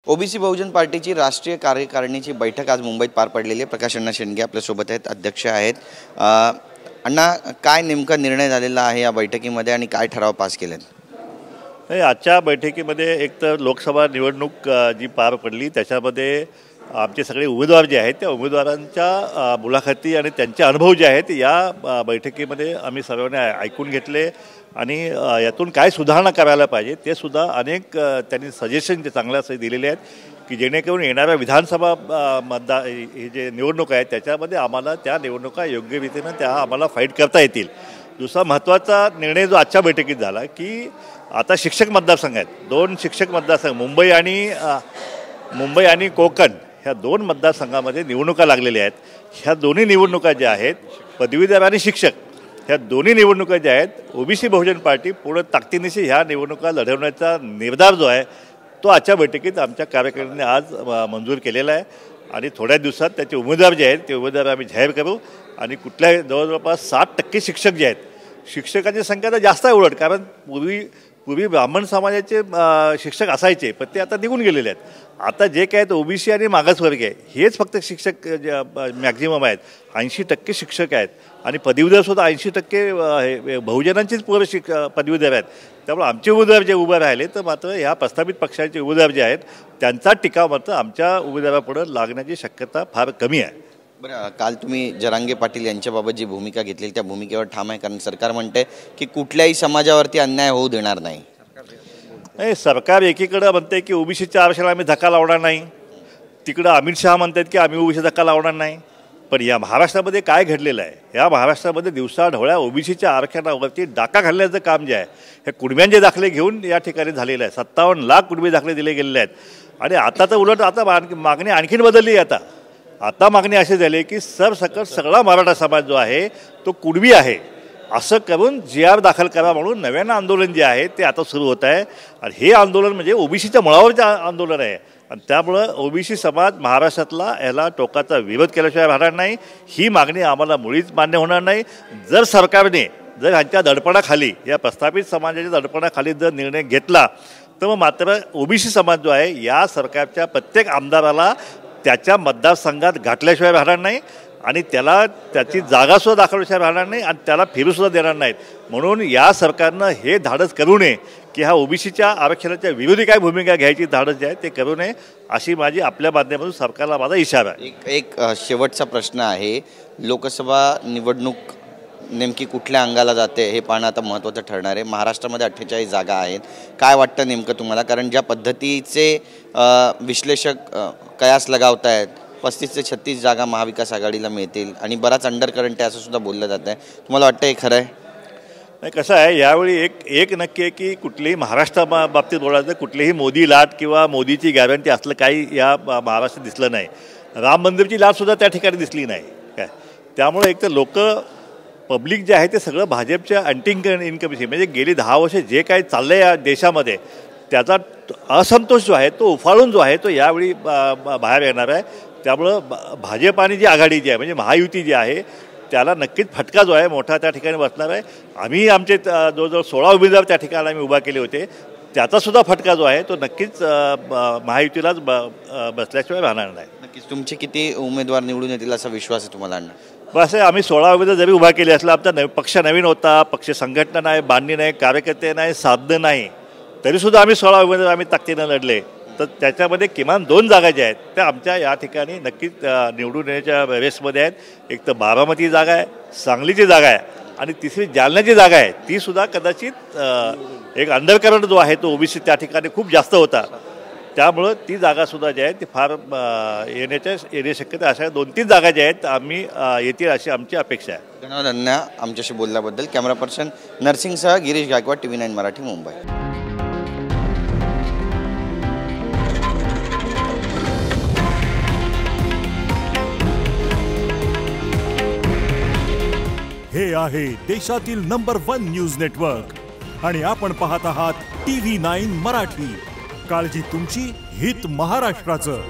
OBC बहुजन पार्टीची राष्ट्रीय कार्यकारिणीची बैठक आज मुंबईत पार पडलेली आहे। प्रकाश अण्णा शेंडगे आपल्या सोबत आहेत, अध्यक्ष आहेत। अण्णा, काय नेमका निर्णय झालेला आहे या बैठकीमध्ये आणि काय ठराव पास केलेत? आजच्या बैठकीमध्ये एक तर लोकसभा निवडणूक जी पार पडली त्याच्यामध्ये आमचे सगळे उमेदवार जे आहेत त्या उमेदवारांच्या मुलाखती आणि त्यांचे अनुभव जे आहेत या बैठकीमध्ये आम्ही सर्वांनी ऐकून घेतले आणि यातून काय सुधारणा करायला पाहिजे ते सुद्धा अनेक त्यांनी सजेशन जे चांगले असे दिलेले आहेत की जेणेकरून येणाऱ्या विधानसभा हे जे निवडणूक आहेत त्याच्यामध्ये आम्हाला त्या निवडणुका योग्य रीतीनं त्या आम्हाला फाईट करता येतील। दुसरा महत्त्वाचा निर्णय जो आजच्या बैठकीत झाला की आता शिक्षक मतदारसंघ आहेत, 2 शिक्षक मतदारसंघ मुंबई आणि कोकण ह्या 2 मतदारसंघामध्ये निवडणुका लागलेल्या आहेत। ह्या दोन्ही निवडणुका ज्या आहेत पदवीधर आणि शिक्षक ह्या दोन्ही निवडणुका ज्या आहेत ओबीसी बहुजन पार्टी पूर्ण ताकदीनिशी ह्या निवडणुका लढवण्याचा निर्धार जो आहे तो आजच्या बैठकीत आमच्या कार्यकारिणीने आज मंजूर केलेला आहे आणि थोड्या दिवसात त्याचे उमेदवार जे आहेत ते उमेदवार आम्ही जाहीर करू आणि कुठल्या जवळपास 60% शिक्षक जे आहेत शिक्षकांची संख्या तर जास्त आहे उलट, कारण पूर्वी ब्राह्मण समाजाचे शिक्षक असायचे पण ते आता निघून गेलेले आहेत। आता जे काय तर ओबीसी आणि मागासवर्गीय आहे हेच फक्त शिक्षक मॅक्झिमम आहेत, 80% शिक्षक आहेत आणि पदवीधरसुद्धा 80% बहुजनांचीच पूर्ण पदवीधर आहेत। त्यामुळे आमचे उमेदवार जे उभे राहिले तर मात्र ह्या प्रस्थापित पक्षाचे उमेदवार जे आहेत त्यांचा टिकाव मात्र आमच्या उमेदवारापुढे लागण्याची शक्यता फार कमी आहे। बरं, काल तुम्ही जरांगे पाटील यांच्याबाबत जी भूमिका घेतली त्या भूमिकेवर ठाम आहे, कारण सरकार म्हणते की कुठल्याही समाजावरती अन्याय होऊ देणार नाही। नाही, सरकार एकीकडे म्हणते की ओबीसीच्या आरक्षणाला आम्ही धक्का लावणार नाही, तिकडं अमित शहा म्हणतात की आम्ही ओबीसी धक्का लावणार नाही। पण या महाराष्ट्रामध्ये काय घडलेलं आहे, या महाराष्ट्रामध्ये दिवसाढवळ्या ओबीसीच्या आरक्षणावरती डाका घालण्याचं काम जे आहे हे कुणब्यांचे दाखले घेऊन या ठिकाणी झालेलं आहे। 57 लाख कुणबी दाखले दिले गेलेले आहेत आणि आता तर उलट आता मागणी आणखीन बदलली आहे। आता मागणी अशी झाली की सरसकट सगळा मराठा समाज जो आहे तो कुणबी आहे असं करून GR दाखल करा म्हणून नव्यानं आंदोलन जे आहे ते आता सुरू होत आहे आणि हे आंदोलन म्हणजे ओबीसीच्या मुळावरचे आंदोलन आहे आणि त्यामुळं ओबीसी समाज महाराष्ट्रातला याला टोकाचा विरोध केल्याशिवाय राहणार नाही। ही मागणी आम्हाला मुळीच मान्य होणार नाही। जर सरकारने ह्यांच्या दडपणाखाली या प्रस्थापित समाजाच्या दडपणाखाली जर निर्णय घेतला तर मग मात्र ओबीसी समाज जो आहे या सरकारच्या प्रत्येक आमदाराला त्याच्या मतदारसंघात गाठल्याशिवाय राहणार नाही आणि त्याला त्याची जागासुद्धा दाखवल्याशिवाय राहणार नाही आणि त्याला फिरूसुद्धा देणार नाहीत। म्हणून या सरकारनं हे धाडस करू नये की हा ओबीसीच्या आरक्षणाच्या विरोधी काय भूमिका घ्यायची धाडस जे आहे ते करू नये अशी माझी आपल्या माध्यमातून सरकारला माझा इशारा आहे। एक शेवटचा प्रश्न आहे, लोकसभा निवडणूक नेमकी कुठल्या अंगाला जाते हे पाहणं आता महत्त्वाचं ठरणार आहे। महाराष्ट्रामध्ये 48 जागा आहेत, काय वाटतं नेमकं तुम्हाला? कारण ज्या पद्धतीचे विश्लेषक कयास लगावत आहेत 35 ते 36 जागा महाविकास आघाडीला मिळतील आणि बराच अंडरकरंट आहे असं सुद्धा बोललं जात आहे, तुम्हाला वाटतं हे खरं आहे? नाही, कसं आहे यावेळी एक नक्की आहे की कुठलीही महाराष्ट्राबाबतीत बोलायचं कुठलीही मोदी लाट किंवा मोदीची गॅरंटी असलं काही या महाराष्ट्रात दिसलं नाही। राम मंदिरची लाटसुद्धा त्या ठिकाणी दिसली नाही काय। त्यामुळे एक तर लोक पब्लिक जे आहे ते सगळं भाजपच्या अँटी इन्कमशी म्हणजे गेली 10 वर्ष जे काही चाललं आहे या देशामध्ये त्याचा असंतोष जो आहे तो उफाळून जो आहे तो यावेळी बाहेर येणार आहे। त्यामुळं भाजप आणि जी आघाडी जी आहे म्हणजे महायुती जी आहे त्याला नक्कीच फटका जो आहे मोठा त्या ठिकाणी बसणार आहे। आम्ही आमचे जवळजवळ 16 उमेदवार त्या ठिकाणी आम्ही उभा केले होते, त्याचासुद्धा फटका जो आहे तो नक्कीच महायुतीलाच बसल्याशिवाय राहणार नाही। नक्कीच तुमचे किती उमेदवार निवडून येतील असा विश्वास आहे तुम्हाला? बस आम्ही 16 उमेदवार जरी उभा केले असला आमचा पक्ष नवीन होता, पक्ष संघटना नाही, बांधणी नाही, कार्यकर्ते नाही, साधनं नाही, तरीसुद्धा आम्ही 16 उमेदवार आम्ही ताकदीनं लढले तर त्याच्यामध्ये किमान 2 जागा ज्या आहेत त्या आमच्या या ठिकाणी नक्कीच निवडून येण्याच्या रेसमध्ये आहेत। एक तर बारामती जागा आहे, सांगलीची जागा आहे आणि तिसरी जालन्याची जागा आहे, ती सुद्धा कदाचित एक अंडरकरंट जो आहे तो ओबीसी त्या ठिकाणी खूप जास्त होता त्यामुळं ती जागासुद्धा जी आहे ती फार येण्याची शक्यता अशा 2-3 जागा ज्या आहेत आम्ही येतील अशी आमची अपेक्षा आहे। धन्यवाद अण्णा आमच्याशी बोलल्याबद्दल। कॅमेरा पर्सन नरसिंगसह गिरीश गायकवाड, TV9 मराठी, मुंबई। हे आहे देशातील नंबर 1 न्यूज नेटवर्क आणि आपण पाहत आहात TV9 मराठी। काळजी तुमची, हित महाराष्ट्राचं।